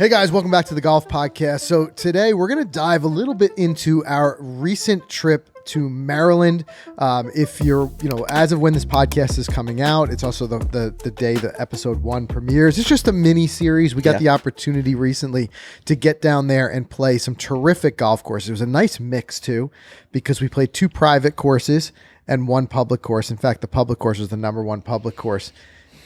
Hey guys, welcome back to the Golf Podcast. So today we're going to dive a little bit into our recent trip to Maryland. If you're, as of when this podcast is coming out, it's also the day the episode 1 premieres. It's just a mini series. We got the opportunity recently to get down there and play some terrific golf courses. It was a nice mix too, because we played 2 private courses and 1 public course. In fact, the public course was the number 1 public course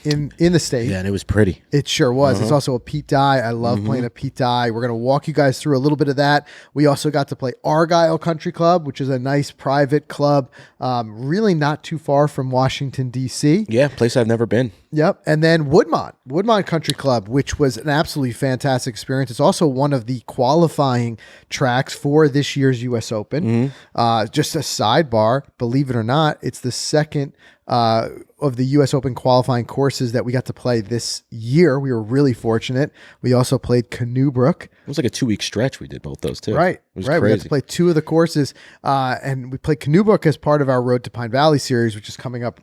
in the state. Yeah, and it was pretty. It sure was. It's also a Pete Dye. I love playing a Pete Dye. We're going to walk you guys through a little bit of that. We also got to play Argyle Country Club, which is a nice private club, really not too far from Washington, D.C. Yeah, place I've never been. Yep. And then Woodmont Country Club, which was an absolutely fantastic experience. It's also one of the qualifying tracks for this year's U.S. Open. Just a sidebar, believe it or not, it's the second of the U.S. Open qualifying courses that we got to play this year. We were really fortunate. We also played Canoebrook. It was like a 2-week stretch. We did both those too. Right. It was right. crazy. We got to play 2 of the courses, and we played Canoebrook as part of our Road to Pine Valley series, which is coming up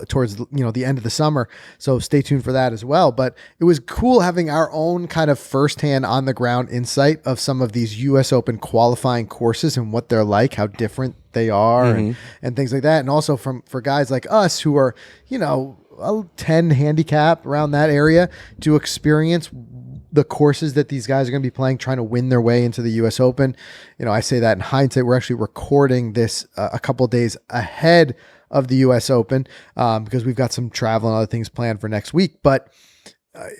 towards the end of the summer. So stay tuned for that as well. But it was cool having our own kind of firsthand on the ground insight of some of these U.S. Open qualifying courses and what they're like, how different they are, and things like that. And also for guys like us who are, a 10 handicap around that area, to experience the courses that these guys are going to be playing, trying to win their way into the U.S. Open. I say that in hindsight. We're actually recording this a couple of days ahead of the U.S. Open because we've got some travel and other things planned for next week. But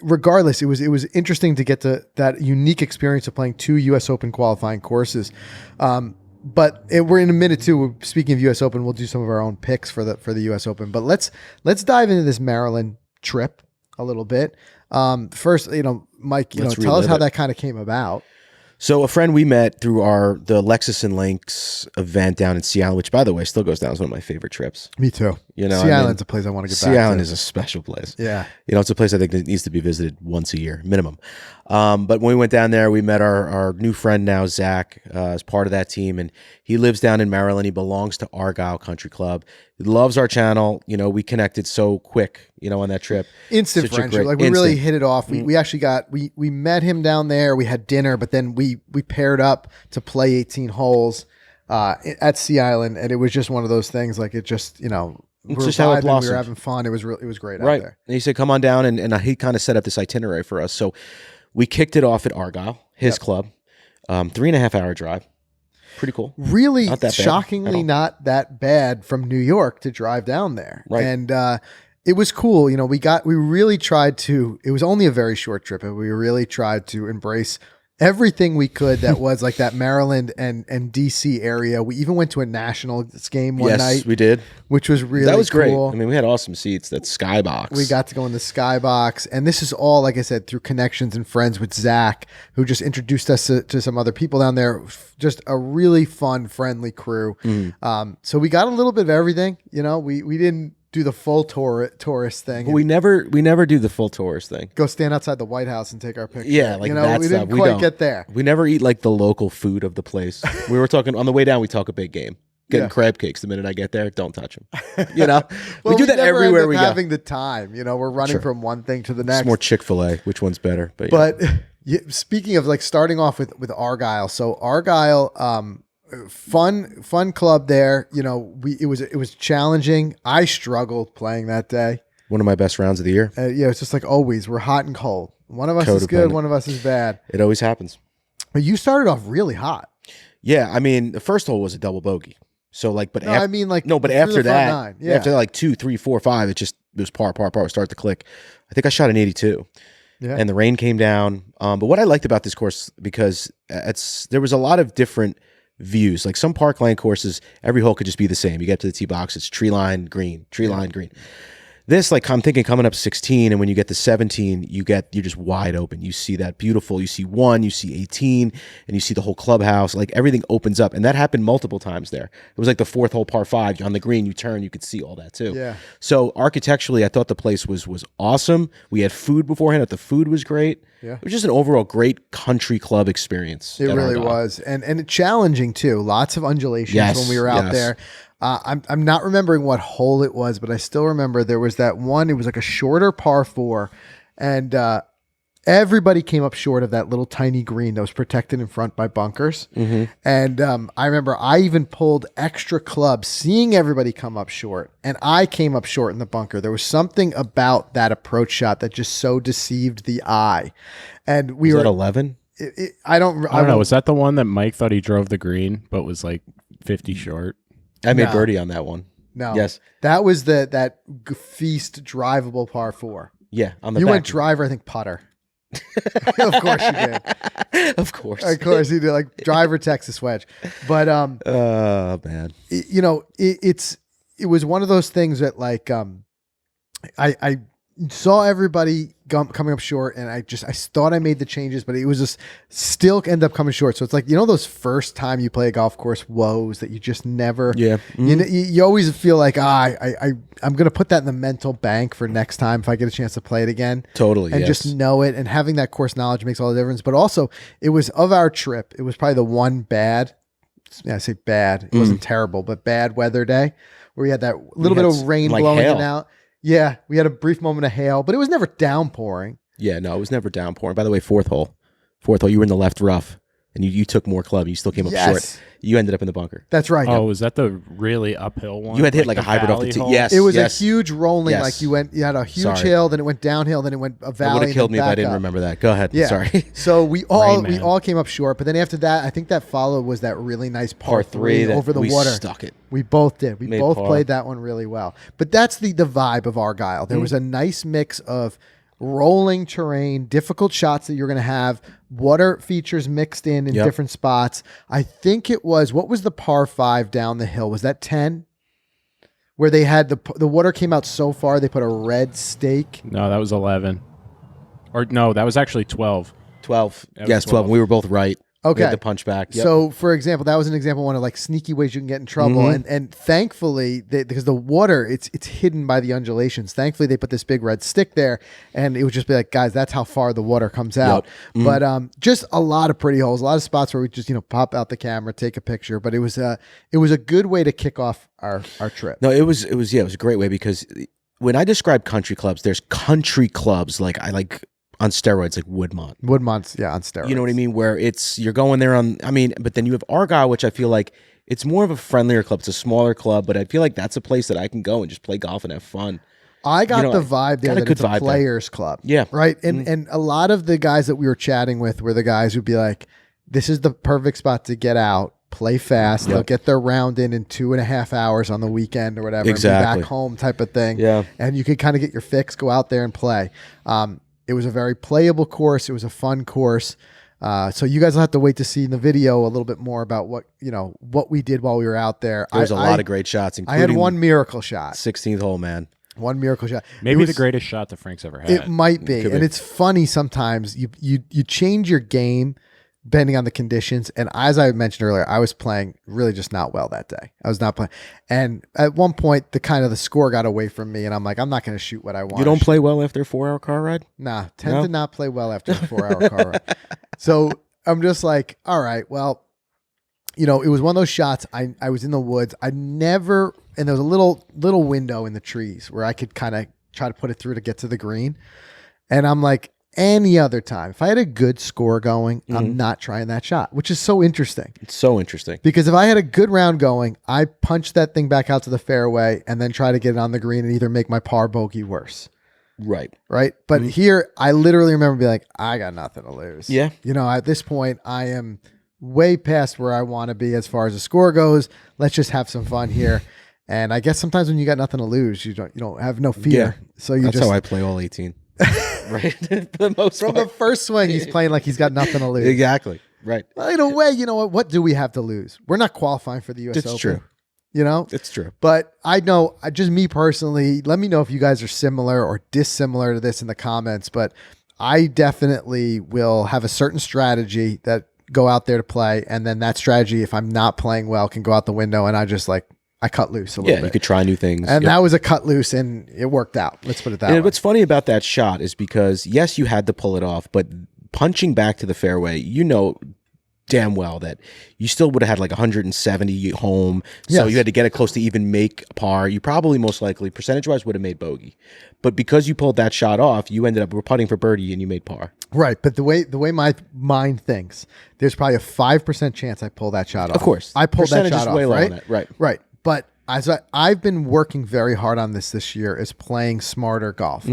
regardless, it was interesting to get to that unique experience of playing 2 U.S. Open qualifying courses. But we're in a minute too. Speaking of U.S. Open, we'll do some of our own picks for the U.S. Open. But let's dive into this Maryland trip a little bit. First, Mike, tell us how that kind of came about. So a friend we met through the Lexus and Links event down in Sea Island, which by the way still goes down as one of my favorite trips. Me too. Sea Island's a place I want to get back to. Sea Island is a special place. Yeah. It's a place I think that needs to be visited once a year, minimum. But when we went down there, we met our new friend now, Zach, as part of that team. And he lives down in Maryland. He belongs to Argyle Country Club. He loves our channel. We connected so quick, on that trip. Instant friendship. We really hit it off. We actually we met him down there. We had dinner, but then we paired up to play 18 holes at Sea Island. And it was just one of those things. Like it just, it's just how it blossomed. We were having fun. It was great out there. And he said, come on down. And he kind of set up this itinerary for us. So we kicked it off at Argyle, his club, 3.5-hour drive. Pretty cool. Really, shockingly not that bad from New York to drive down there. Right. And it was cool. We really tried to, it was only a very short trip, and we really tried to embrace everything we could that was like that Maryland and DC area. We even went to a Nationals game one night. Yes, we did. Which was really cool. That was great. I mean, we had awesome seats. That skybox. We got to go in the skybox. And this is all, like I said, through connections and friends with Zach, who just introduced us to some other people down there. Just a really fun, friendly crew. So we got a little bit of everything. We didn't do the full tourist thing. We never do the full tourist thing. Go stand outside the White House and take our picture. Yeah, like that we stuff. didn't quite get there. We never eat like the local food of the place. We were talking on the way down. We talk a big game. Getting crab cakes the minute I get there. Don't touch them. Well, we do that everywhere we go. Having the time, we're running from one thing to the next. It's more Chick-fil-A. Which one's better? But speaking of like starting off with Argyle, so Argyle. Fun club there. It was challenging. I struggled playing that day. One of my best rounds of the year. It's just like always. We're hot and cold. One of us is good. One of us is bad. It always happens. But you started off really hot. Yeah, I mean, the first hole was a double bogey. So but after that, 9, after like 2, 3, 4, 5, it was par, start to click. I think I shot an 82. Yeah. And the rain came down. But what I liked about this course, because there was a lot of different views. Like some parkland courses, every hole could just be the same. You get to the tee box, it's tree line, green, tree line, green. This, like, I'm thinking coming up 16, and when you get to 17, you're just wide open. You see that beautiful. You see 1, you see 18, and you see the whole clubhouse. Like, everything opens up, and that happened multiple times there. It was like the 4th hole, par 5 on the green. You turn, you could see all that too. Yeah. So architecturally, I thought the place was awesome. We had food beforehand. The food was great. Yeah. It was just an overall great country club experience. It really was, and challenging too. Lots of undulations when we were out there. I'm not remembering what hole it was, but I still remember there was that one. It was like a shorter par 4, and everybody came up short of that little tiny green that was protected in front by bunkers. And I remember I even pulled extra clubs seeing everybody come up short, and I came up short in the bunker. There was something about that approach shot that just so deceived the eye. And we were at 11. I don't know. Was that the one that Mike thought he drove the green, but was like 50 short? I made birdie on that one. No. Yes. That was that feast drivable par 4. Yeah. On the you back. went driver, I think putter. Of course you did. Of course. Of course you did. Like driver Texas wedge. But oh man. It was one of those things that like I saw everybody coming up short, and I thought I made the changes, but it was just still end up coming short. So it's like, those first time you play a golf course woes that you just never, you always feel like, I'm going to put that in the mental bank for next time if I get a chance to play it again. Totally. And just know it, and having that course knowledge makes all the difference. But also it was of our trip, it was probably the one bad, I say bad, it wasn't terrible, but bad weather day where we had that little bit of rain blowing in and out. Yeah, we had a brief moment of hail, but it was never downpouring. Yeah, no, it was never downpouring. By the way, fourth hole, you were in the left rough, and you took more club. You still came up short. You ended up in the bunker. That's right. Oh, was that the really uphill one? You had to hit like a hybrid off the tee. Yes, it was a huge rolling. Yes. Like you had a huge hill, then it went downhill, then it went a valley. It would have killed me if I didn't remember that. Go ahead. Yeah. Sorry. So we all came up short, but then after that, I think that followed was that really nice par 3 over the water. We stuck it. We both did. We both par. played that one really well. But that's the vibe of Argyle. There was a nice mix of rolling terrain, difficult shots that you're going to have, water features mixed in different spots. I think it was, what was the par 5 down the hill? Was that 10? Where they had the water came out so far, they put a red stake. No, that was 11. Or no, that was actually 12. 12. Yes, 12. We were both right. Okay. We had the punch back. Yep. So, for example, that was an example of one of like sneaky ways you can get in trouble. And thankfully, because the water, it's hidden by the undulations. Thankfully, they put this big red stick there, and it would just be like, guys, that's how far the water comes out. But just a lot of pretty holes, a lot of spots where we just pop out the camera, take a picture. But it was a good way to kick off our trip. No, it was a great way, because when I describe country clubs, there's country clubs like I like. On steroids, like Woodmont. Woodmont's, on steroids. You know what I mean? Where you're going there but then you have Argyle, which I feel like it's more of a friendlier club. It's a smaller club, but I feel like that's a place that I can go and just play golf and have fun. I got the vibe there that it's a players club. Yeah. Right? And a lot of the guys that we were chatting with were the guys who'd be like, this is the perfect spot to get out, play fast. They'll get their round in 2.5 hours on the weekend or whatever. Exactly. And be back home type of thing. Yeah. And you could kind of get your fix, go out there and play. It was a very playable course. It was a fun course. So you guys will have to wait to see in the video a little bit more about what we did while we were out there. There was a lot of great shots, including I had one miracle shot. 16th hole, man. One miracle shot. Maybe the greatest shot that Frank's ever had. It might be. And it's funny sometimes. You change your game depending on the conditions. And as I mentioned earlier, I was playing really just not well that day. I was not playing. And at one point, the score got away from me. And I'm like, I'm not going to shoot what I want. You don't play well after a 4-hour car ride? Nah, tend to not play well after a 4-hour car ride. So I'm just like, all right, well, it was one of those shots. I was in the woods. And there was a little window in the trees where I could kind of try to put it through to get to the green. And I'm like, any other time, if I had a good score going, I'm not trying that shot, which is so interesting. It's so interesting. Because if I had a good round going, I punch that thing back out to the fairway and then try to get it on the green and either make my par bogey worse. Right. But here, I literally remember being like, I got nothing to lose. Yeah. At this point, I am way past where I want to be as far as the score goes. Let's just have some fun here. And I guess sometimes when you got nothing to lose, you don't have no fear. Yeah. So that's how I play all 18. Right. For the most From part. the first swing, he's playing like he's got nothing to lose. Exactly. Right. Well, in a way, what do we have to lose? We're not qualifying for the U.S. It's Open. true. It's true. But I know, just me personally, let me know if you guys are similar or dissimilar to this in the comments. But I definitely will have a certain strategy that go out there to play. And then that strategy, if I'm not playing well, can go out the window. And I cut loose a little bit. Yeah, you could try new things. And that was a cut loose, and it worked out. Let's put it that way. What's funny about that shot is because, yes, you had to pull it off, but punching back to the fairway, damn well that you still would have had like 170 home. So Yes. you had to get it close to even make a par. You probably most likely percentage-wise would have made bogey. But because you pulled that shot off, you ended up putting for birdie and you made par. Right, but the way my mind thinks, there's probably a 5% chance I pull that shot off. Of course. I pulled that Percentage shot is off, way low right? on that, right. Right. But I've been working very hard on this year is playing smarter golf.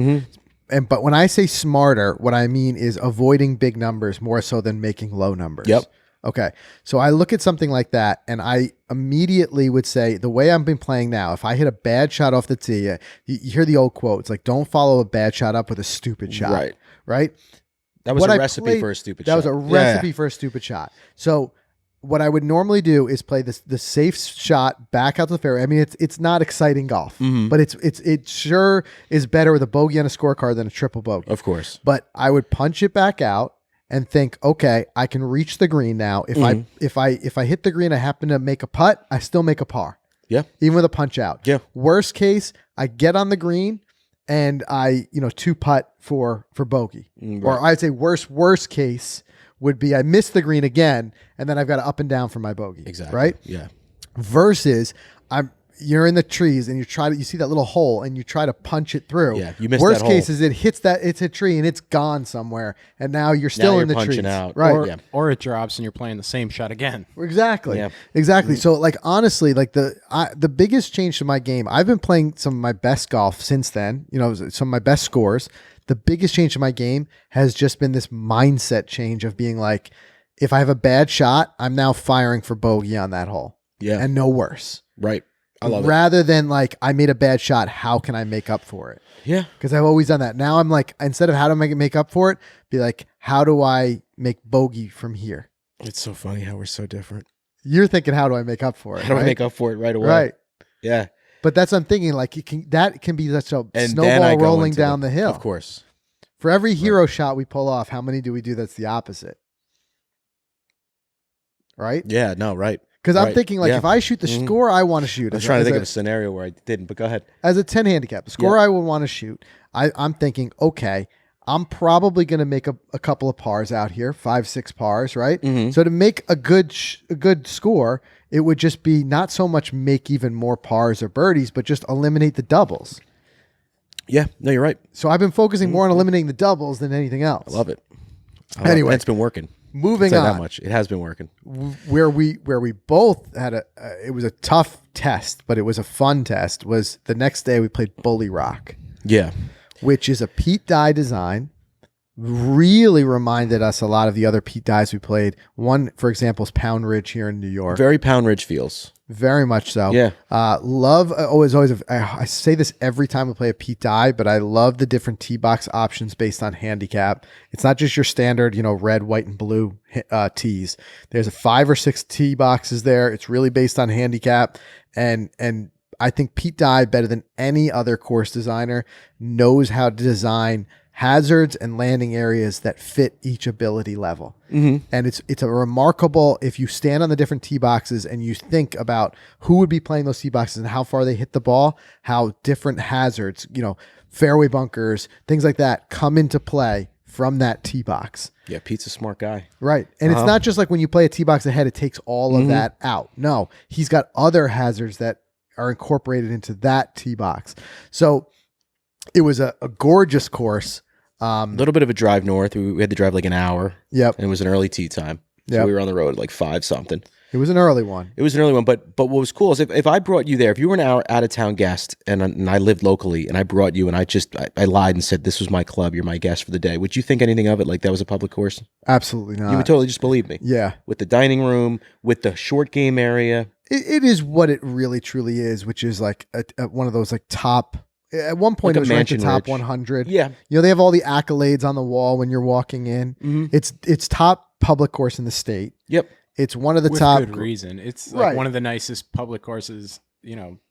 But when I say smarter, what I mean is avoiding big numbers more so than making low numbers. Yep. Okay. So I look at something like that and I immediately would say the way I've been playing now, if I hit a bad shot off the tee, you hear the old quote, it's like, don't follow a bad shot up with a stupid shot. Right. Right. That was a recipe for a stupid shot. That was a recipe for a stupid shot. So what I would normally do is play the safe shot back out to the fairway. I mean, it's not exciting golf, but it sure is better with a bogey on a scorecard than a triple bogey. Of course. But I would punch it back out and think, okay, I can reach the green now. If I hit the green, I happen to make a putt, I still make a par. Yeah. Even with a punch out. Yeah. Worst case, I get on the green and I, two putt for bogey. Right. Or I'd say worst case would be I miss the green again, and then I've got to up and down for my bogey. Exactly. Right? Yeah. Versus you're in the trees and you see that little hole and you try to punch it through. Yeah. You missed Worst that hole. case is it's a tree and it's gone somewhere, and now you're still in the punching trees. out. Right. Or it drops and you're playing the same shot again. Exactly. Yeah. Exactly. So like honestly, like the biggest change to my game, I've been playing some of my best golf since then, some of my best scores. The biggest change to my game has just been this mindset change of being like, if I have a bad shot, I'm now firing for bogey on that hole. Yeah. And no worse. Right. I love it. Rather than like, I made a bad shot, how can I make up for it? Yeah. Because I've always done that. Now I'm like, instead of how do I make up for it, be like, how do I make bogey from here? It's so funny how we're so different. You're thinking, how do I make up for it? How do I right? make up for it right away? Right. Yeah. But that's what I'm thinking. Like that can be such a And then I snowball go rolling into down the hill. Of course. For every hero shot we pull off, how many do we do that's the opposite? Right? Yeah. No. Right. Because I'm Right. thinking, like, Yeah. if I shoot the score I want to shoot, I was trying to think of a scenario where I didn't, but go ahead. as a 10 handicap, the score I would want to shoot, I'm thinking, okay, I'm probably going to make a couple of pars out here, 5-6 pars, right? So to make a good score, it would just be not so much make even more pars or birdies, but just eliminate the doubles. Yeah. No, you're right. So I've been focusing more on eliminating the doubles than anything else. I love it. Anyway. And it's been working. Moving I'll tell you on. that much. It has been working. Where we both had it was a tough test, but it was a fun test. Was the next day we played Bully Rock, Yeah. which is a Pete Dye design. Really reminded us a lot of the other Pete Dyes we played. One, for example, is Pound Ridge here in New York. Very Pound Ridge feels. Very much so. Yeah. Love always. I say this every time we play a Pete Dye, but I love the different tee box options based on handicap. It's not just your standard, red, white, and blue tees. There's 5 or 6 tee boxes there. It's really based on handicap, and I think Pete Dye, better than any other course designer, knows how to design hazards and landing areas that fit each ability level. And it's a remarkable, if you stand on the different tee boxes and you think about who would be playing those tee boxes and how far they hit the ball, how different hazards, fairway bunkers, things like that come into play from that tee box. Yeah, Pete's a smart guy. Right. And it's not just like when you play a tee box ahead, it takes all of that out. No, he's got other hazards that are incorporated into that tee box. So it was a gorgeous course. A little bit of a drive north. We had to drive like an hour. Yep. And it was an early tee time. So Yep. we were on the road at like 5 something. It was an early one. It was an early one, but what was cool is if I brought you there, if you were an hour out of town guest and I lived locally and I brought you and I lied and said this was my club, you're my guest for the day, would you think anything of it like that was a public course? Absolutely not. You would totally just believe me. Yeah. With the dining room, with the short game area. It is what it really truly is, which is like one of those like top. At one point, Like a it was ranked the Mansion top Ridge. 100. Yeah. They have all the accolades on the wall when you're walking in. It's top public course in the state. Yep. It's one of the With top. good reason. It's like Right. one of the nicest public courses,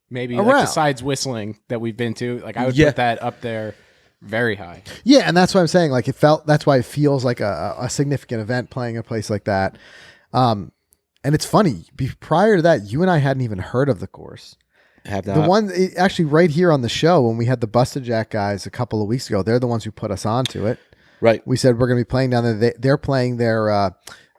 maybe Around. like besides Whistling that we've been to. Like I would Yeah. put that up there very high. Yeah, and that's what I'm saying. Like that's why it feels like a significant event playing in a place like that. And it's funny. Prior to that, you and I hadn't even heard of the course. Have The not. one actually right here on the show when we had the Busted Jack guys a couple of weeks ago, they're the ones who put us onto it. Right. We said we're going to be playing down there. They're playing their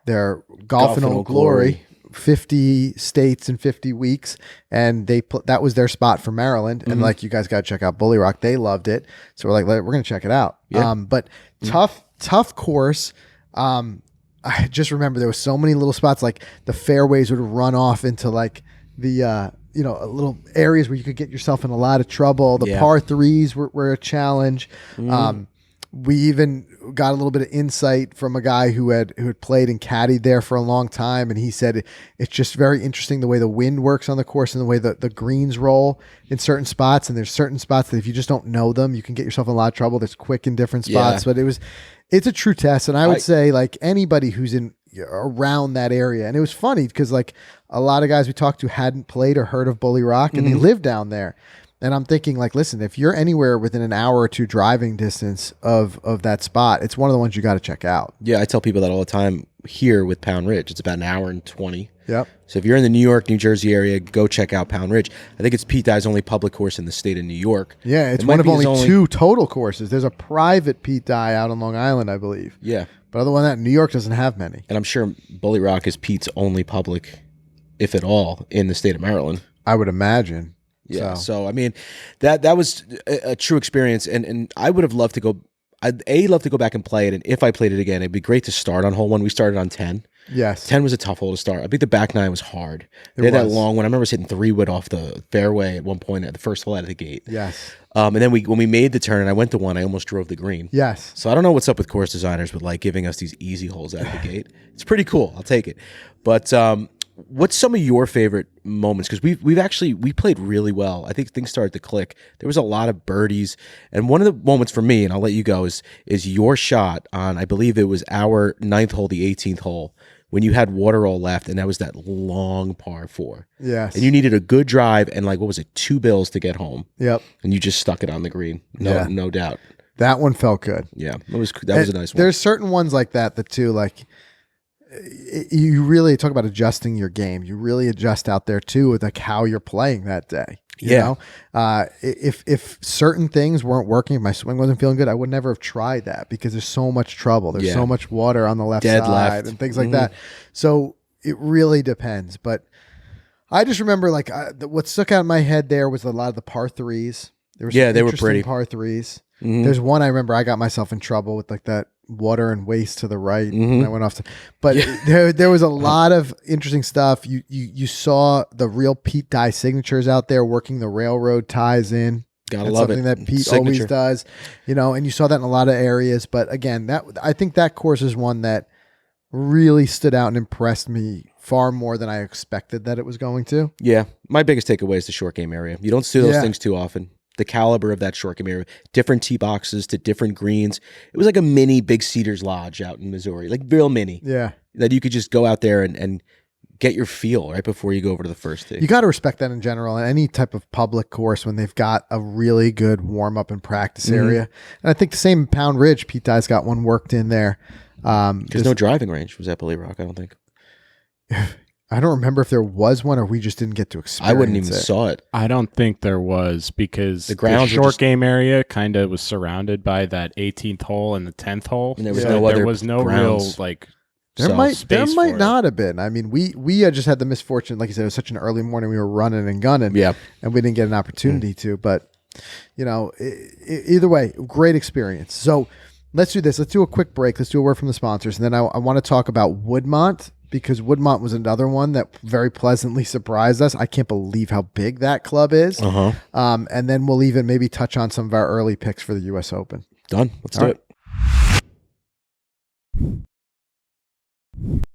their Golf in Old Glory, 50 states in 50 weeks, and that was their spot for Maryland. And like, you guys got to check out Bully Rock. They loved it, so we're like, we're gonna check it out. Yeah. But tough course. I just remember there was so many little spots, like the fairways would run off into like the little areas where you could get yourself in a lot of trouble. The par threes were a challenge. We even got a little bit of insight from a guy who had played and caddied there for a long time, and he said it's just very interesting the way the wind works on the course and the way the greens roll in certain spots. And there's certain spots that if you just don't know them, you can get yourself in a lot of trouble. That's quick in different spots, but it's a true test. And I would say like anybody who's in around that area, and it was funny because like a lot of guys we talked to hadn't played or heard of Bully Rock, and they live down there. And I'm thinking like, listen, if you're anywhere within an hour or two driving distance of that spot, it's one of the ones you got to check out. Yeah, I tell people that all the time here with Pound Ridge. It's about an hour and 20. Yep. So if you're in the New York, New Jersey area, go check out Pound Ridge. I think it's Pete Dye's only public course in the state of New York. Yeah, it's one of only two total courses. There's a private Pete Dye out on Long Island, I believe. Yeah. But other than that, New York doesn't have many. And I'm sure Bully Rock is Pete's only public, if at all, in the state of Maryland. I would imagine. Yeah. So I mean, that was a true experience, and I would have loved to go. I'd love to go back and play it, and if I played it again, it'd be great to start on hole 1. We started on 10. Yes. 10 was a tough hole to start. I think the back 9 was hard. They had that long one. I remember hitting 3-wood off the fairway at one point at the first hole out of the gate. Yes. And then when we made the turn and I went to 1, I almost drove the green. Yes. So I don't know what's up with course designers with like giving us these easy holes out of the gate. It's pretty cool. I'll take it. But what's some of your favorite moments? Because we played really well. I think things started to click. There was a lot of birdies, and one of the moments for me, and I'll let you go, is your shot on, I believe it was our 9th hole, the 18th hole, when you had water roll left, and that was that long par 4. Yes. And you needed a good drive and like, what was it, 2 bills to get home. Yep. And you just stuck it on the green. No doubt. That one felt good. Yeah, that was a nice one. There's certain ones like that too, like you really talk about adjusting your game. You really adjust out there too with like how you're playing that day. You know? If certain things weren't working, if my swing wasn't feeling good, I would never have tried that because there's so much trouble. There's so much water on the left side and things like that. So it really depends. But I just remember like what stuck out in my head there was a lot of the par 3s. They were pretty par 3s. There's one I remember I got myself in trouble with like that water and waste to the right, and I went off to, but there was a lot of interesting stuff. You saw the real Pete Dye signatures out there working the railroad ties in. Gotta love something it. that Pete always does, and you saw that in a lot of areas. But again, I think that course is one that really stood out and impressed me far more than I expected that it was going to. Yeah, my biggest takeaway is the short game area. You don't see those things too often. The caliber of that short game area, different tee boxes to different greens. It was like a mini Big Cedars Lodge out in Missouri, like real mini. Yeah. That you could just go out there and get your feel right before you go over to the first tee. You got to respect that in general, and any type of public course when they've got a really good warm up and practice area. And I think the same Pound Ridge, Pete Dye's got one worked in there. There's no driving range was at Bully Rock, I don't think. I don't remember if there was one or we just didn't get to experience it. I wouldn't even saw it. I don't think there was because the short game area kind of was surrounded by that 18th hole and the 10th hole. And there was no real like there might not have been. I mean, we just had the misfortune, like you said, it was such an early morning. We were running and gunning, and we didn't get an opportunity to. But either way, great experience. So let's do this. Let's do a quick break. Let's do a word from the sponsors, and then I want to talk about Woodmont. Because Woodmont was another one that very pleasantly surprised us. I can't believe how big that club is. And then we'll even maybe touch on some of our early picks for the U.S. Open. Done. Let's do it.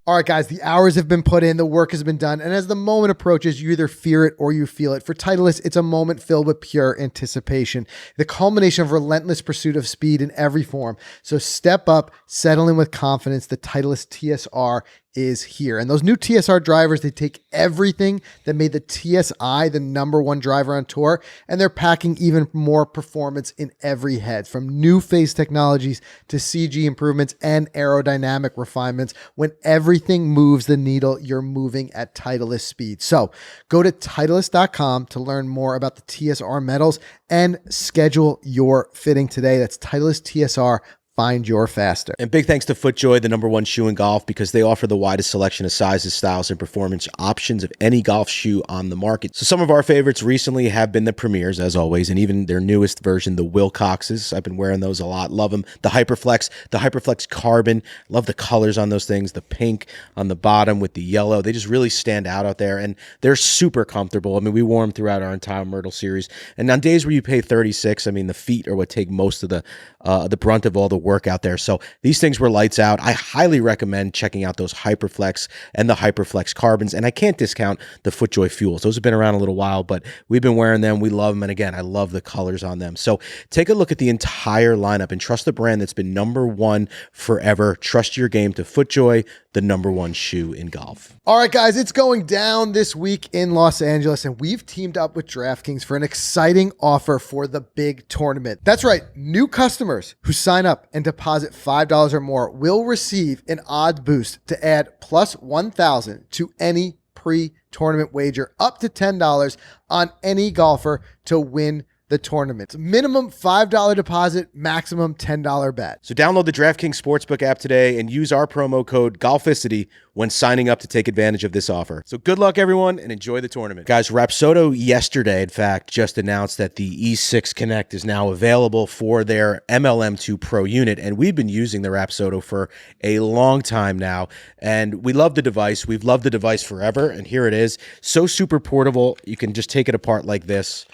All right, guys, the hours have been put in, the work has been done, and as the moment approaches, you either fear it or you feel it. For Titleist, it's a moment filled with pure anticipation, the culmination of relentless pursuit of speed in every form. So step up, settle in with confidence. The Titleist TSR is here. And those new TSR drivers, they take everything that made the TSI the #1 driver on tour, and they're packing even more performance in every head, from new phase technologies to CG improvements and aerodynamic refinements. When everything moves the needle, you're moving at Titleist speed. So go to Titleist.com to learn more about the TSR metals and schedule your fitting today. That's Titleist TSR Find your faster. And big thanks to FootJoy, the #1 shoe in golf, because they offer the widest selection of sizes, styles, and performance options of any golf shoe on the market. So some of our favorites recently have been the Premiers, as always, and even their newest version, the Wilcoxes. I've been wearing those a lot. Love them. The Hyperflex Carbon. Love the colors on those things. The pink on the bottom with the yellow. They just really stand out there, and they're super comfortable. I mean, we wore them throughout our entire Myrtle series. And on days where you pay $36, I mean, the feet are what take most of the brunt of all the work out there. So these things were lights out. I highly recommend checking out those Hyperflex and the Hyperflex Carbons. And I can't discount the FootJoy Fuels. Those have been around a little while, but we've been wearing them. We love them. And again, I love the colors on them. So take a look at the entire lineup and trust the brand that's been #1 forever. Trust your game to FootJoy, the #1 shoe in golf. All right, guys, it's going down this week in Los Angeles, and we've teamed up with DraftKings for an exciting offer for the big tournament. That's right. New customers who sign up and deposit $5 or more will receive an odds boost to add plus 1,000 to any pre-tournament wager, up to $10 on any golfer to win the tournament. It's minimum $5 deposit, maximum $10 bet. So download the DraftKings Sportsbook app today and use our promo code Golficity when signing up to take advantage of this offer. So good luck, everyone, and enjoy the tournament. Guys, Rapsodo yesterday, in fact, just announced that the E6 Connect is now available for their MLM2 Pro unit, and we've been using the Rapsodo for a long time now, and we love the device. We've loved the device forever, and here it is. So super portable. You can just take it apart like this.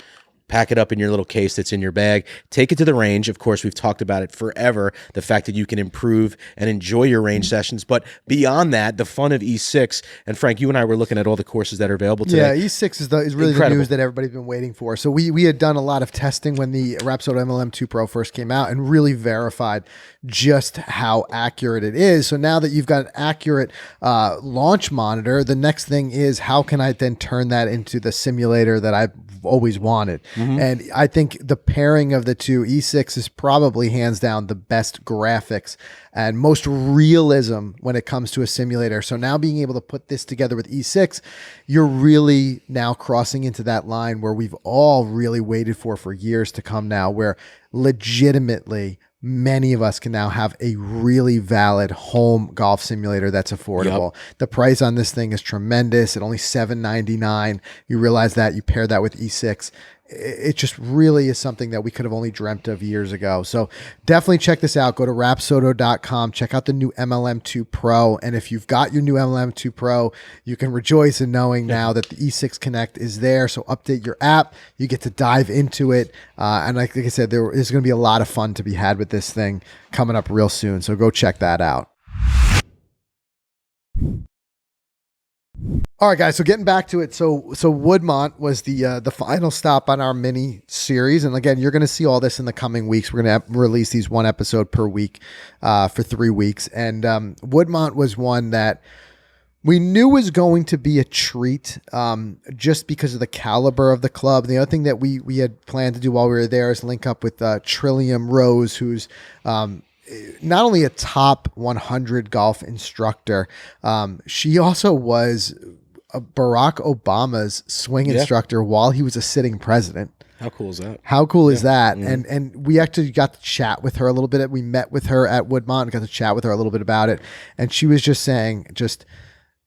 Pack it up in your little case that's in your bag. Take it to the range. Of course, we've talked about it forever, the fact that you can improve and enjoy your range sessions. But beyond that, the fun of E6, and Frank, you and I were looking at all the courses that are available today. Yeah, E6 is really the news that everybody's been waiting for. So we had done a lot of testing when the Rapsodo MLM2 Pro first came out and really verified just how accurate it is. So now that you've got an accurate launch monitor, the next thing is how can I then turn that into the simulator that I've always wanted? And I think the pairing of the two, E6 is probably hands down the best graphics and most realism when it comes to a simulator. So now being able to put this together with E6, you're really now crossing into that line where we've all really waited for years to come now, where legitimately many of us can now have a really valid home golf simulator that's affordable. Yep. The price on this thing is tremendous. At only $799. You realize that, you pair that with E6. It just really is something that we could have only dreamt of years ago. So definitely check this out. Go to rapsodo.com. Check out the new MLM2 Pro. And if you've got your new MLM2 Pro, you can rejoice in knowing now that the E6 Connect is there. So update your app. You get to dive into it. And like I said, there's going to be a lot of fun to be had with this thing coming up real soon. So go check that out. All right, guys. So getting back to it. So Woodmont was the final stop on our mini series, and again, you're going to see all this in the coming weeks. We're going to release these one episode per week for 3 weeks, and Woodmont was one that we knew was going to be a treat, just because of the caliber of the club. The other thing that we had planned to do while we were there is link up with Trillium Rose, who's not only a top 100 golf instructor, she also was Barack Obama's swing instructor while he was a sitting president. How cool is that? How cool is that? Mm-hmm. And we actually got to chat with her a little bit. We met with her at Woodmont and got to chat with her a little bit about it. And she was just saying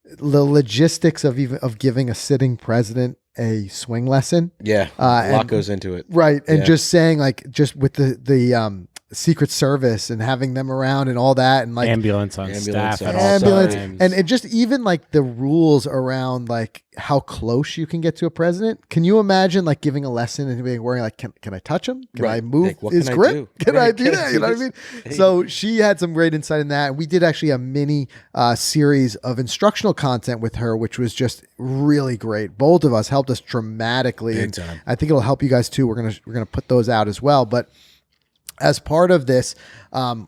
the logistics of giving a sitting president a swing lesson. Yeah. A lot goes into it. Right. And just saying, like, just with the Secret Service and having them around and all that, and like ambulance on staff at all times. And it just even like the rules around like how close you can get to a president. Can you imagine like giving a lesson and being worrying like, can I touch him? Can I move his grip? Can I do that? You know what I mean? So she had some great insight in that. And we did actually a mini series of instructional content with her, which was just really great. Both of us helped us dramatically. Big time. I think it'll help you guys too. We're gonna put those out as well. But as part of this,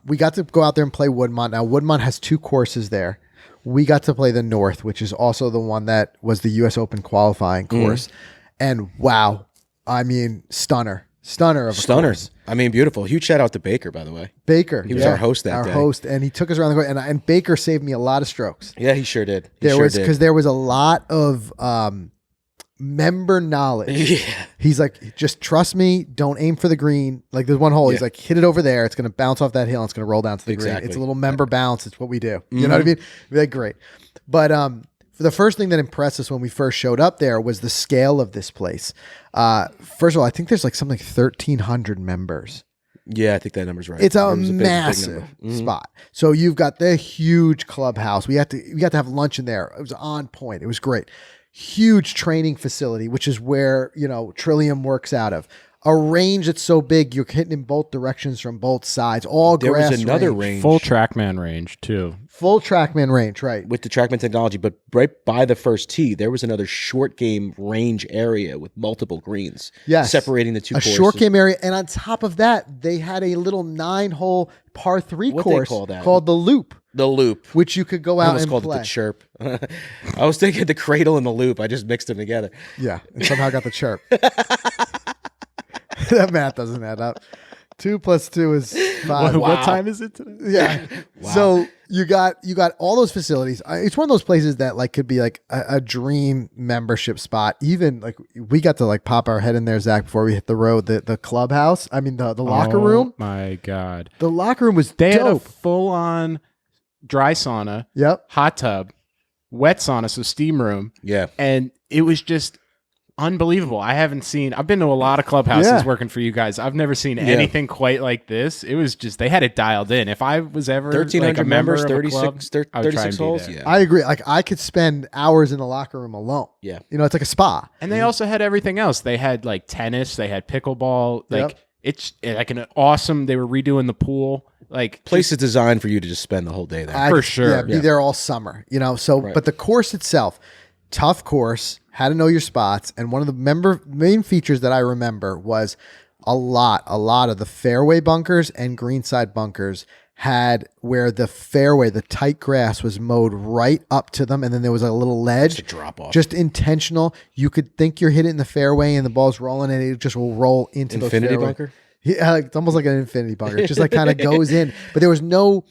we got to go out there and play Woodmont. Now, Woodmont has 2 courses there. We got to play the North, which is also the one that was the U.S. Open qualifying course. And wow, I mean, stunner of a course. I mean, beautiful. Huge shout out to Baker, by the way. Baker. He was our host that day. Our host, and he took us around the course. And Baker saved me a lot of strokes. Yeah, he sure did. Because there was a lot of member knowledge. Yeah. He's like, just trust me. Don't aim for the green. Like there's one hole. He's like, hit it over there. It's going to bounce off that hill. And it's going to roll down to the green. It's a little member bounce. It's what we do. You know what I mean? We're like, great. But the first thing that impressed us when we first showed up there was the scale of this place. First of all, I think there's like something like 1,300 members. Yeah, I think that number's right. It's a massive spot. So you've got the huge clubhouse. We got to have lunch in there. It was on point. It was great. Huge training facility, which is where, Trillium works out of. A range that's so big you're hitting in both directions from both sides. All there grass was another range. Full TrackMan range too. Full TrackMan range, right? With the TrackMan technology, but right by the first tee, there was another short game range area with multiple greens. Yes. Separating the two courses. A short game area. And on top of that, they had a little 9-hole par 3 course called the Loop. The Loop. Which you could go out and called play. It the Chirp. I was thinking the Cradle and the Loop. I just mixed them together. Yeah. And somehow got the Chirp. That math doesn't add up. 2 + 2 is 5. What time is it today? Yeah. Wow. So you got all those facilities. It's one of those places that like could be like a dream membership spot. Even like we got to like pop our head in there, Zach, before we hit the road. The clubhouse. I mean the locker room. My God. The locker room was They dope. had a full on dry sauna. Yep. Hot tub, wet sauna, so steam room. Yeah. And it was just unbelievable. I've been to a lot of clubhouses Yeah. working for you guys. I've never seen anything quite like this. It was just, they had it dialed in. If I was ever 1,300 like a member members, of a club, 36, I would try 36 and be holes. there. Yeah. I agree. Like I could spend hours in the locker room alone. Yeah. It's like a spa. And they also had everything else. They had like tennis, they had pickleball, like Yep. it's like an awesome, they were redoing the pool. Like Place is designed for you to just spend the whole day there. For sure. Yeah, be there all summer, So, Right. but the course itself, tough course, had to know your spots. And one of the main features that I remember was a lot of the fairway bunkers and greenside bunkers had where the fairway, the tight grass was mowed right up to them. And then there was a little ledge. Just a drop off. Just intentional. You could think you're hitting the fairway and the ball's rolling and it just will roll into the Infinity fairway. bunker? Yeah, like, it's almost like an infinity bunker. It just like kind of goes in. But there was no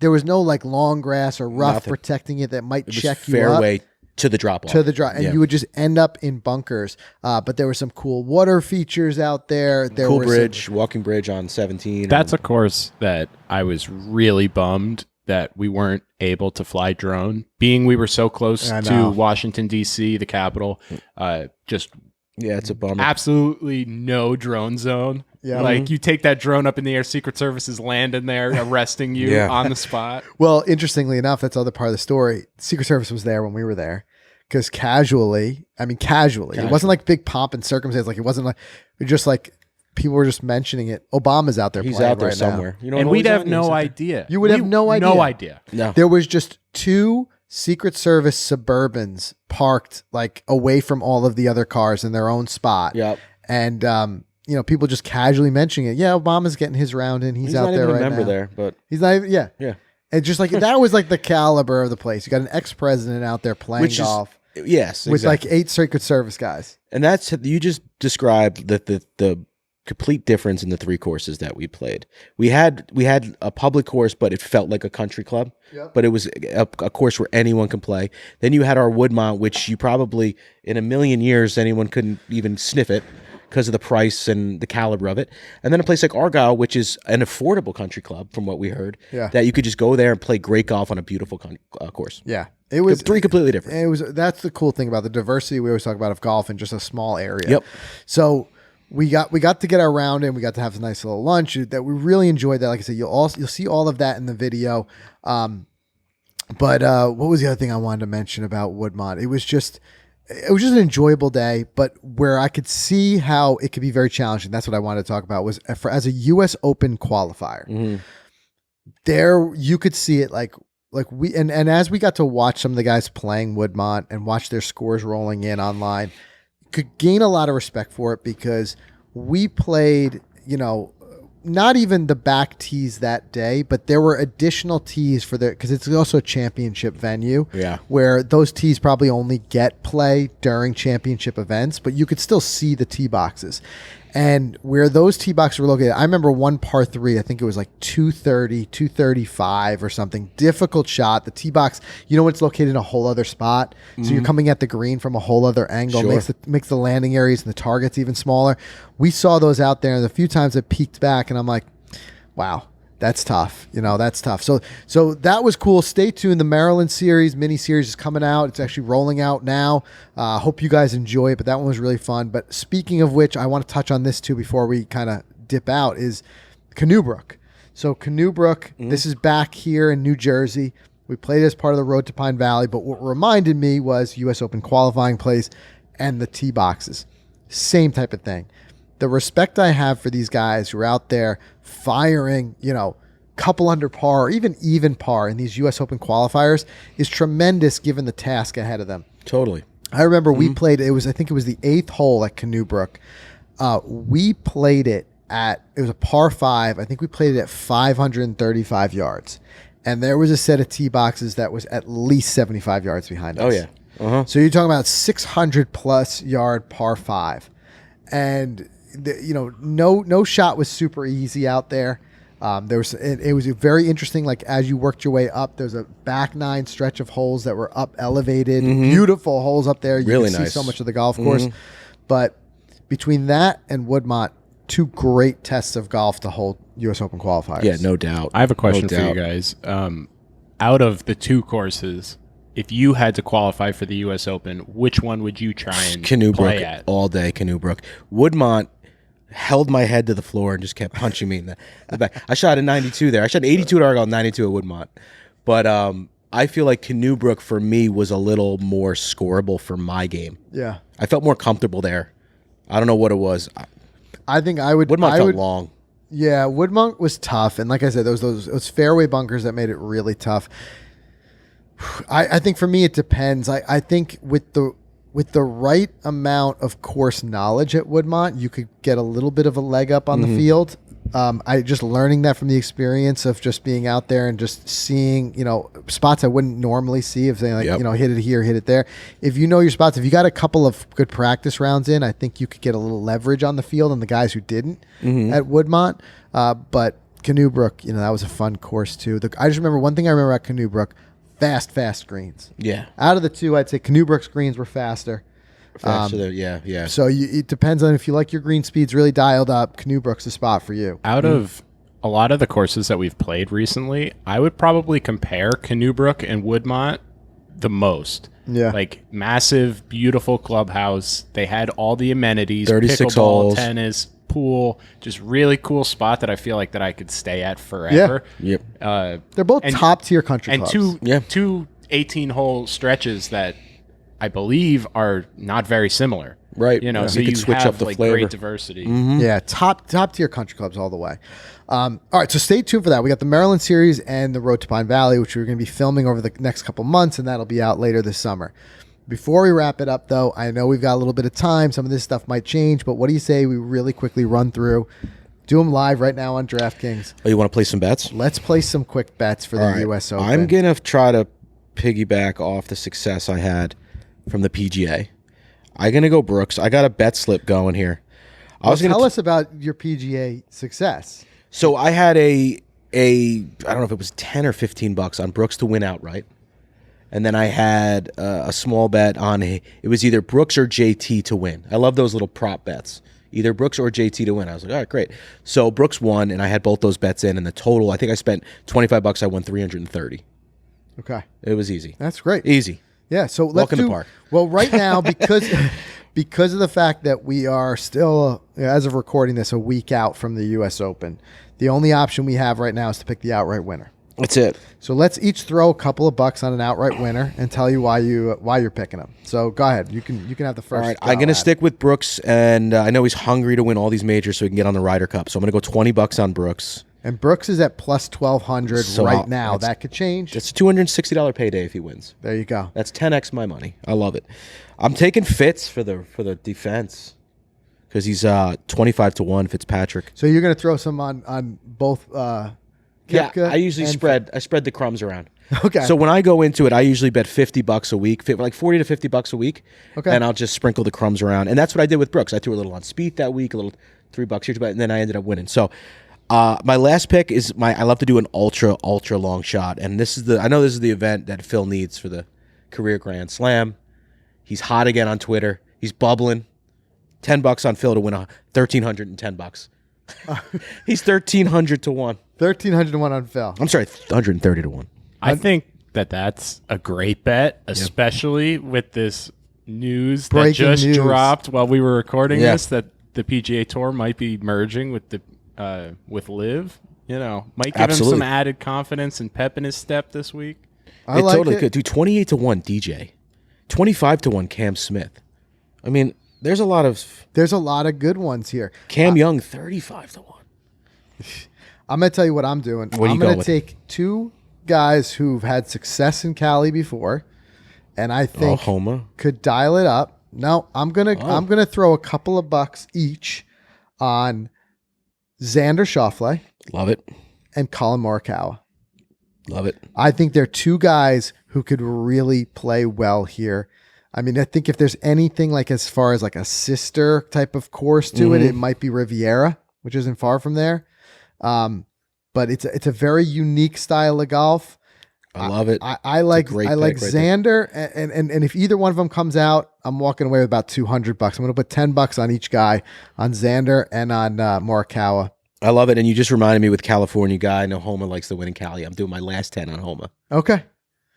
like long grass or rough Nothing. protecting it that might It was check you up. fairway to the drop off. To the drop, and you would just end up in bunkers. But there were some cool water features out there. There cool were bridge, walking bridge on 17. that's a course that I was really bummed that we weren't able to fly drone. Being we were so close I to know. Washington, D.C., the capital, just yeah, it's a bummer. absolutely no drone zone. Yeah. Like you take that drone up in the air, Secret Service is landing there, arresting you Yeah. on the spot. Well, interestingly enough, that's the other part of the story. Secret Service was there when we were there. Because casually, it wasn't like big pomp and circumstance. Like it wasn't like just like people were just mentioning it. Obama's out there. He's playing out there right now. somewhere. You know, And what we'd he's have on? He's no out there. idea. You would have no idea. No idea. No. There was just 2 Secret Service Suburbans parked like away from all of the other cars in their own spot. Yep. And people just casually mentioning it. Yeah, Obama's getting his round in. He's out not there even right a member now. there, but He's not even, yeah. yeah. And just like that was like the caliber of the place. You got an ex-president out there playing Which is- golf Yes, with exactly. like 8 Secret Service guys. And that's, you just described the complete difference in the 3 courses that we played. We had a public course, but it felt like a country club. Yep. But it was a course where anyone can play. Then you had our Woodmont, which you probably in a million years anyone couldn't even sniff it because of the price and the caliber of it. And then a place like Argyle, which is an affordable country club, from what we heard. Yeah. That you could just go there and play great golf on a beautiful course. Yeah. It was 3 completely different. That's the cool thing about the diversity we always talk about of golf in just a small area. Yep. So we got to get our round in. We got to have a nice little lunch that we really enjoyed. That, like I said, you'll see all of that in the video. But what was the other thing I wanted to mention about Woodmont? It was just an enjoyable day, but where I could see how it could be very challenging. That's what I wanted to talk about was as a U.S. Open qualifier. Mm-hmm. There you could see it like we and as we got to watch some of the guys playing Woodmont and watch their scores rolling in online, could gain a lot of respect for it because we played, not even the back tees that day, but there were additional tees because it's also a championship venue. Yeah. Where those tees probably only get play during championship events, but you could still see the tee boxes. And where those tee boxes were located, I remember one par 3, I think it was like 230, 235 or something. Difficult shot. The tee box, it's located in a whole other spot. So you're coming at the green from a whole other angle. Sure. Makes the landing areas and the targets even smaller. We saw those out there, and the few times I peeked back, and I'm like, wow. That's tough. That's tough. So that was cool. Stay tuned. The Maryland series, mini series is coming out. It's actually rolling out now. Hope you guys enjoy it, but that one was really fun. But speaking of which, I want to touch on this too before we kind of dip out is Canoe Brook. So Canoe Brook, this is back here in New Jersey. We played as part of the Road to Pine Valley, but what reminded me was U.S. Open qualifying place and the tee boxes. Same type of thing. The respect I have for these guys who are out there firing, couple under par or even par in these U.S. Open qualifiers is tremendous given the task ahead of them. Totally. I remember we played, I think it was the 8th hole at Canoe Brook. We played it was a par 5. I think we played it at 535 yards. And there was a set of tee boxes that was at least 75 yards behind us. Oh, yeah. Uh-huh. So you're talking about 600 plus yard par 5. And no shot was super easy out there. It was very interesting. Like as you worked your way up, there's a back 9 stretch of holes that were up elevated, beautiful holes up there. You really can nice. See so much of the golf course. But between that and Woodmont, 2 great tests of golf to hold U.S. Open qualifiers. Yeah, no doubt. I have a question for you guys. Out of the 2 courses, if you had to qualify for the U.S. Open, which one would you try and Canoe play Brook at? all day. Canoe Brook. Woodmont held my head to the floor and just kept punching me in the back. I shot a 92 there. I shot an 82 at Argyle, 92 at Woodmont. But I feel like Canoe Brook for me was a little more scoreable for my game. Yeah. I felt more comfortable there. I don't know what it was. I think I would. Woodmont felt long. Yeah, Woodmont was tough, and like I said, those fairway bunkers that made it really tough. I think for me it depends. I think with the right amount of course knowledge at Woodmont, you could get a little bit of a leg up on the field. I just learning that from the experience of just being out there and just seeing, spots I wouldn't normally see if they hit it here, hit it there. If you know your spots, if you got a couple of good practice rounds in, I think you could get a little leverage on the field on the guys who didn't at Woodmont. But Canoe Brook, that was a fun course too. I just remember one thing I remember at Canoe Brook, fast greens. Yeah. Out of the 2, I'd say Canoe Brook's greens were faster. Yeah. So it depends on if you like your green speeds really dialed up. Canoe Brook's the spot for you. Out of a lot of the courses that we've played recently, I would probably compare Canoe Brook and Woodmont the most. Yeah. Like massive, beautiful clubhouse. They had all the amenities, 36 pickleball, holes. tennis, pool, just really cool spot that I feel like that I could stay at forever. Yep. They're both top tier country and clubs. two 18-hole stretches that I believe are not very similar. Right. So you could switch have up the like flavor. great diversity. Yeah, top tier country clubs all the way. All right, so stay tuned for that. We got the Maryland series and the Road to Pine Valley, which we're going to be filming over the next couple months, and that'll be out later this summer. Before we wrap it up, though, I know we've got a little bit of time. Some of this stuff might change, but what do you say we really quickly run through? Do them live right now on DraftKings. Oh, you want to play some bets? Let's play some quick bets for the U.S. Open. I'm going to try to piggyback off the success I had from the PGA. I'm going to go Brooks. I got a bet slip going here. Tell us about your PGA success. So I had I don't know if it was 10 or 15 bucks on Brooks to win outright. And then I had a small bet on it was either Brooks or JT to win. I love those little prop bets. Either Brooks or JT to win. I was like, all right, great. So Brooks won, and I had both those bets in, and the total, I think I spent 25 bucks. I won 330. Okay. It was easy. That's great. Easy. Yeah, so let's Walk in do, the park. Well, right now, because of the fact that we are still, as of recording this, a week out from the U.S. Open, the only option we have right now is to pick the outright winner. That's it. So let's each throw a couple of bucks on an outright winner and tell you why you're picking them. So go ahead. You can have the first. All right, I'm going to stick with Brooks, and I know he's hungry to win all these majors so he can get on the Ryder Cup. So I'm going to go 20 bucks on Brooks. And Brooks is at plus 1,200 right now. That could change. It's a $260 payday if he wins. There you go. That's 10x my money. I love it. I'm taking Fitz for the defense because he's 25-1 Fitzpatrick. So you're going to throw some on both. Koepka I usually and spread the crumbs around. Okay. So when I go into it, I usually bet $50 a week, like 40 to $50 a week. Okay. And I'll just sprinkle the crumbs around. And that's what I did with Brooks. I threw a little on Spieth that week, a little $3 here, and then I ended up winning. So my last pick is I love to do an ultra long shot, and I know this is the event that Phil needs for the career Grand Slam. He's hot again on Twitter. He's bubbling. $10 on Phil to win $1,310. He's 1,300 to 1. 1,300 to 1 on Phil. I'm sorry, 130 to 1. I think that's a great bet, especially with this news that just dropped while we were recording this, that the PGA Tour might be merging with the with Live. Might give him some added confidence and pep in his step this week. I like totally it. could. Do 28 to 1 DJ, 25 to 1 Cam Smith. I mean, there's a lot of good ones here. Cam Young, 35 to 1. I'm going to tell you what I'm doing. I'm going to take two guys who've had success in Cali before, and I think could dial it up. No, I'm gonna throw a couple of bucks each on Xander Schauffele. Love it. And Colin Morikawa. Love it. I think they're two guys who could really play well here. I mean, I think if there's anything like as far as like a sister type of course to it might be Riviera, which isn't far from there. But it's a very unique style of golf. I love it. I like Xander, and if either one of them comes out, I'm walking away with about $200. I'm going to put $10 on each guy, on Xander and on Morikawa. I love it, and you just reminded me with California guy. I know Homa likes to win in Cali. I'm doing my last 10 on Homa. Okay,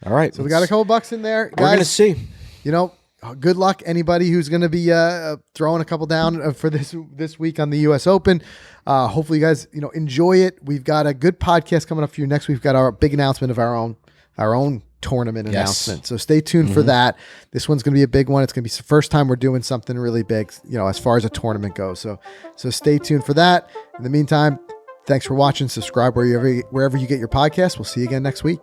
all right. So we got a couple bucks in there. We're gonna see. Good luck anybody who's going to be throwing a couple down for this week on the U.S. Open. Hopefully you guys enjoy it. We've got a good podcast coming up for you next week. We've got our big announcement of our own tournament announcement. So stay tuned for that. This one's going to be a big one. It's going to be the first time we're doing something really big, as far as a tournament goes. So stay tuned for that. In the meantime, thanks for watching. Subscribe wherever you get your podcast. We'll see you again next week.